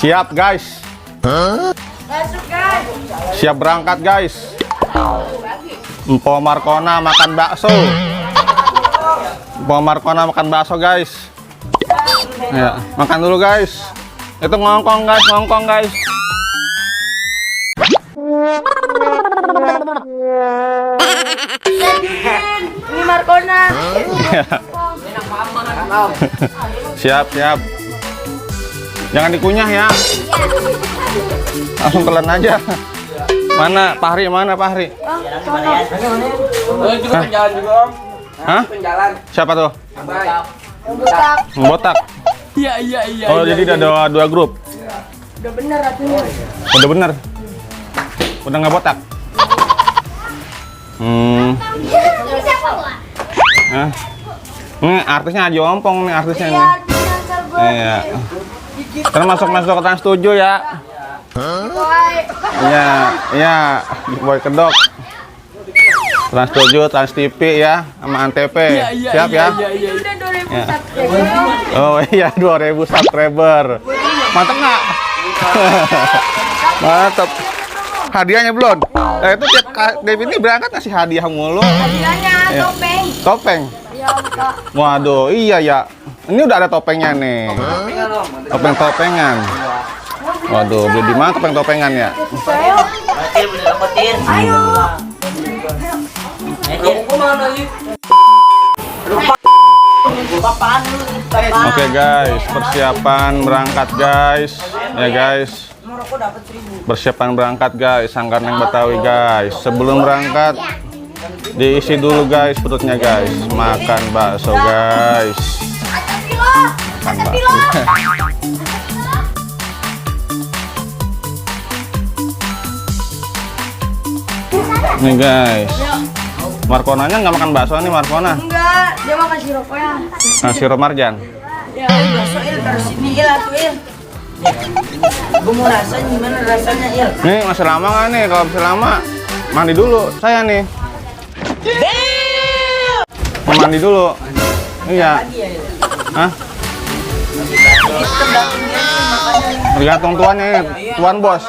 Siap guys. Masuk guys. Siap berangkat guys. Empo Markona makan bakso. Empo Markona makan bakso guys. Ya, makan dulu guys. Itu ngongkong guys, ngongkong guys. Ini Markona. Siap, siap. Jangan dikunyah ya. Langsung telan aja. Mana Fahri? Mana Fahri? Juga penjalan juga om. Hah? Penjalan. Siapa tuh? Botak. Botak. Iya. Oh, jadi ada dua grup. Udah bener artinya. Udah bener. Udah nggak botak. Hah? Ini artisnya Aji Ompong nih artisnya nih. Iya. Karena masuk ke Trans 7 ya. Iya, Boy Kedok. Trans 7, Trans TV ya, sama Antv. Siap ya? Udah 2000 subscriber. Oh iya, 2000 subscriber. Mantap nggak? Mantap. Hadiahnya belum? Itu tiap game ini berangkat ngasih hadiah mulu. Hadiahnya topeng. Topeng? Iya, Kak. Waduh, iya ya. Ini udah ada topengnya nih. Topeng-topengan. Waduh, beli di mana topeng-topengan ya? Ayo. Oke guys, persiapan berangkat guys. Ya guys. Persiapan berangkat guys, Sanggar Neng Betawi guys. Sebelum berangkat diisi dulu guys perutnya guys. Makan bakso guys. Makan bakso. Nih guys. Markonanya nggak makan bakso nih Markona. Enggak, dia makan sirupnya. Nah, sirup marjan. Ya, bakso Il terus sini Il atuh Il. Gue mau rasanya gimana rasanya Il? Nih masih lama nggak nih? Kalau masih lama, mandi dulu saya nih. Mau mandi dulu. Iya. Hah? Tergantung tuannya nih, tuan bos.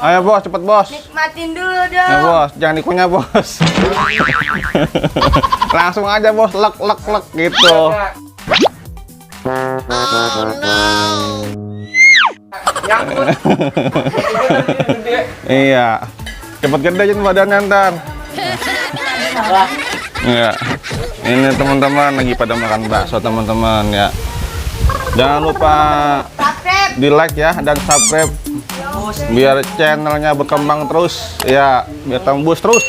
Ayo bos, cepet bos. Nikmatin dulu Ya dong. bos, jangan dikunyah bos. Langsung aja bos, lek gitu. Iya, cepet gede aja badannya ntar. Iya, ini teman-teman lagi pada makan bakso teman-teman ya. Jangan lupa di like ya dan subscribe biar channelnya berkembang terus ya, biar tembus terus.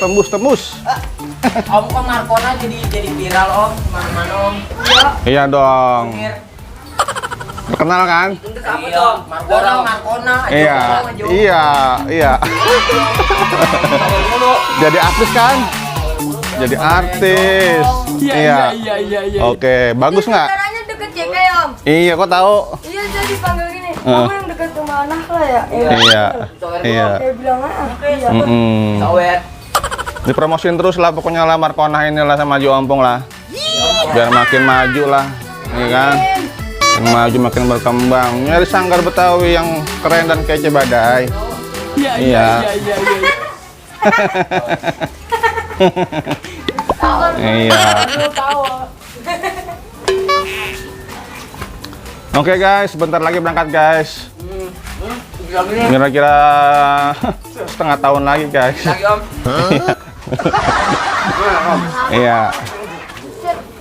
Om kok Markona jadi viral om, mana om? Iya dong. Kenal kan? Untuk apa tuh? Markona. Iya. Jadi artis kan? Jadi artis. Iya. Oke, bagus nggak? Caranya deket ya kayak Om. Iya, kok tahu? Iya jadi panggil gini. Kamu yang deket sama anak lah ya. Iya. Kayak bilang iya. Sawet. Dipromosin terus lah pokoknya lah Markona inilah sama Aji Ompong lah. Biar makin maju lah. Iya kan? Yang maju makin berkembang. Nyari Sanggar Betawi yang keren dan kece badai. Iya. Iya. Oke guys, sebentar lagi berangkat guys. Kira-kira setengah tahun lagi guys. Lagi om. Iya.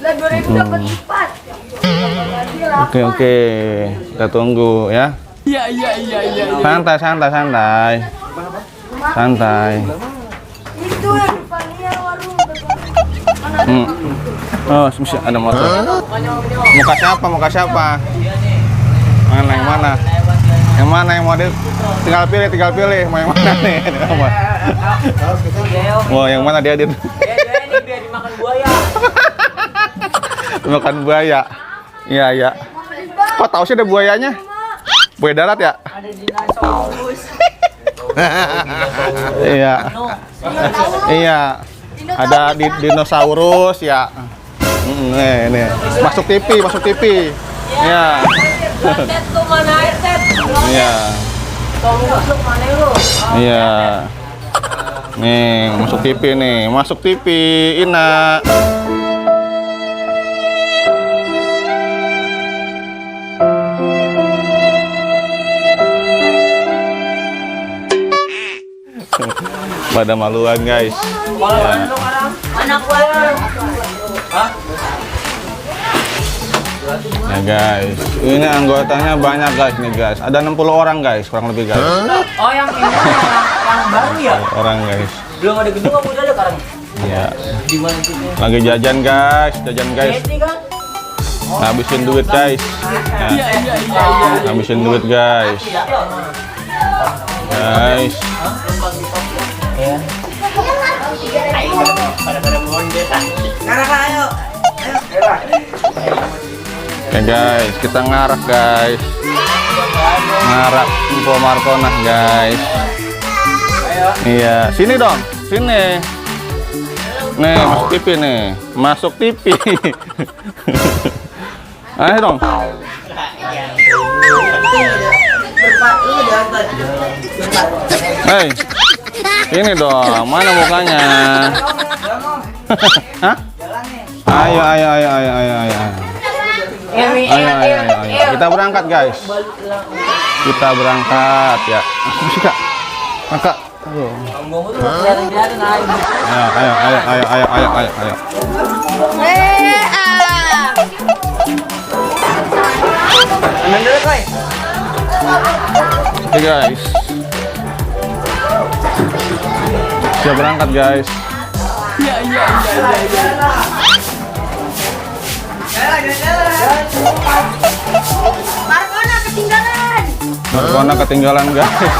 Lah 2000 dapat 4. Oke. Kita tunggu ya. Iya. Santai. Itu yang depannya warung depan. Oh, mesti ada motor. Muka siapa? Yang mana? Yang mau tinggal pilih mau yang mana nih? Mau yang mana dia? Dia ini biar dimakan buaya. Makan buaya. Iya. Kok tahu sih ada buayanya? Buaya darat ya? Ada dinosaurus. Iya. Ada dinosaurus ya. Nih. Masuk TV. Iya. Tet tuh mana air tet? Iya. Kamu masuk mana lu? Iya. Nih, masuk TV nih. Masuk TV, Ina. Pada maluan, guys. Ya. Anak gua. Ya, guys. Ini anggotanya banyak, guys, nih, guys. Ada 60 orang, guys, kurang lebih, guys. Oh, yang ini yang baru ya? Orang, guys. Belum ada gedung, kamu udah ada sekarang? Iya. Di mana itu? Lagi jajan, guys. Jajan, guys. Jeti kan? Habisin duit, guys. Nah, Iya. habisin duit, guys. Guys. Ya. Karena ayo. Ya, guys, kita ngarak, guys. Ngarak info Markonah, guys. Iya, sini dong, sini. Nih, masuk TV nih, masuk TV. Ayo dong. Hei, ini dong, mana mukanya? Hah? Ayo. Ayo. Kita berangkat, guys. Kita berangkat, ya. Kak. Kakak. Ayo. Kamu tuh kelihatan aja. Ayo. Ambil dulu, Koy. Oke, guys. Siap berangkat, guys. Iya. Markona ketinggalan. Markona ketinggalan, guys.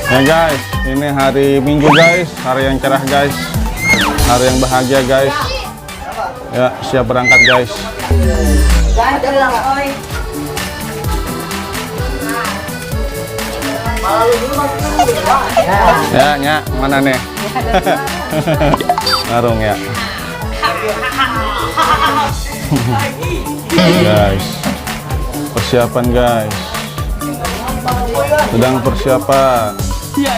Ya, guys, ini hari Minggu, guys, hari yang cerah, guys, hari yang bahagia, guys. Ya, siap berangkat, guys. Ya, mana nih? Narung, ya. Guys, persiapan, guys. Sedang persiapan. Iya.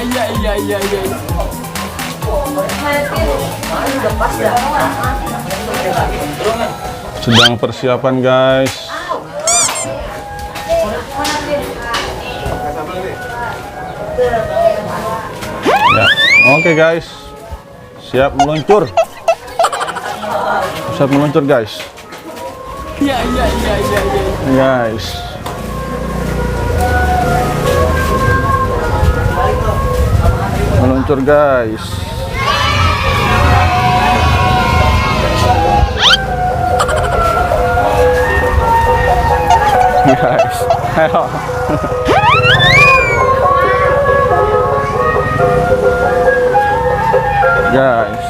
Sedang persiapan, guys. Ya, oke, guys. Siap meluncur. Siap meluncur, guys. Iya. Guys. Meluncur, guys. Guys, ayo. Guys,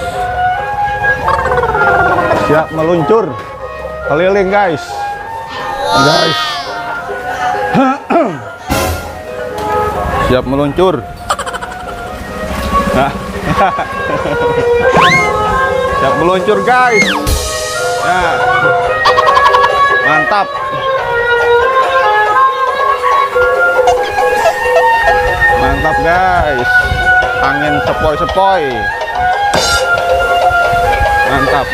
siap meluncur keliling, guys. Guys, siap meluncur. Nah. Siap meluncur, guys. Nah. Mantap. Mantap, guys. Angin sepoi-sepoi. Mantap.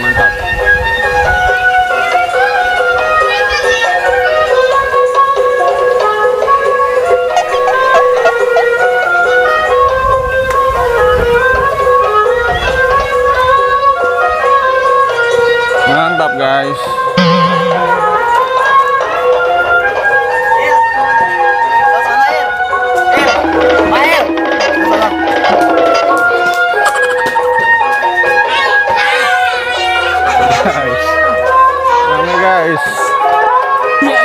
Mantap, guys. Guys, rame, guys. Iya.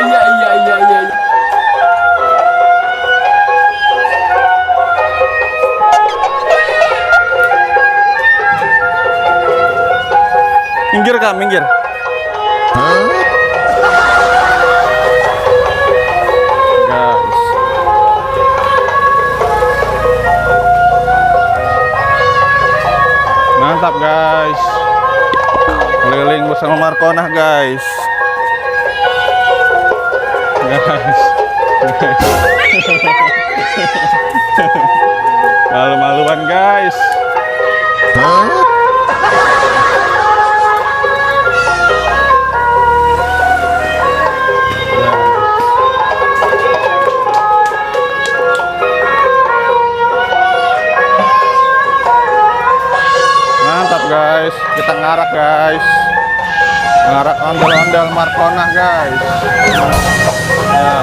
Minggir, Kak, minggir. Guys. Mantap, guys. Keliling bersama Markonah, guys. guys. Malu-maluan guys. Mantap guys, kita ngarak guys. Ngarak ondel-ondel Markona guys. Ya.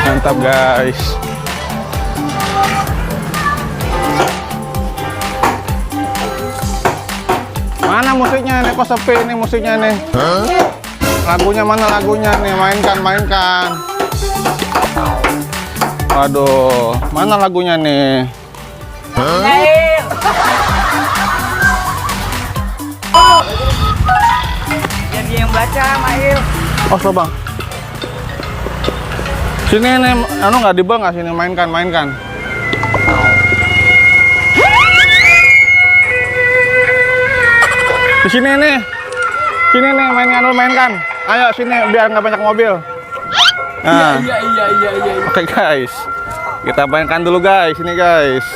Mantap guys. Mana musiknya nih? Kok sepi nih musiknya nih? Lagunya mana lagunya nih? Mainkan. Waduh, mana lagunya nih? Jadi yang baca, Mail. Oh, coba. Sini nih, anu nggak dibel nggak sini? Mainkan. Di sini nih, mainkan. Ayo sini biar nggak banyak mobil. Nah. Iya. Oke guys, kita mainkan dulu guys, ini guys,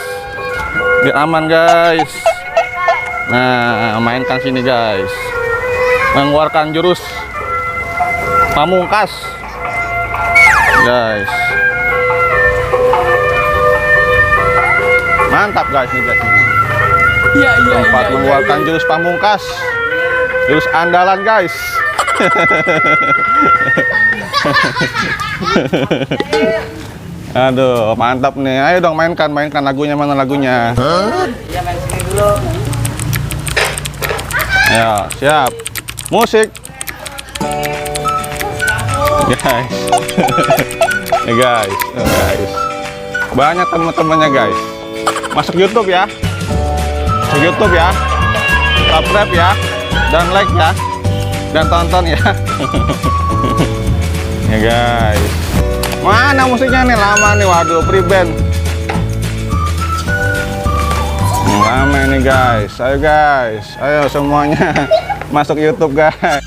biar aman guys. Nah, mainkan sini guys, mengeluarkan jurus pamungkas. Guys, mantap guys nih guys. Iya. Tempat mengeluarkan jurus pamungkas, jurus andalan guys. Aduh, mantap nih. Ayo dong mainkan lagunya, mana lagunya? Iya, main sini dulu. Ya, siap. Musik. Guys. Nih guys. Banyak teman-temannya guys. Masuk YouTube ya. Masuk YouTube ya. Subscribe ya. Dan like ya. Dan tonton ya. Ya guys. Mana musiknya nih? Lama nih. Waduh, pre-band. Lama nih guys. Ayo guys. Ayo semuanya masuk YouTube guys.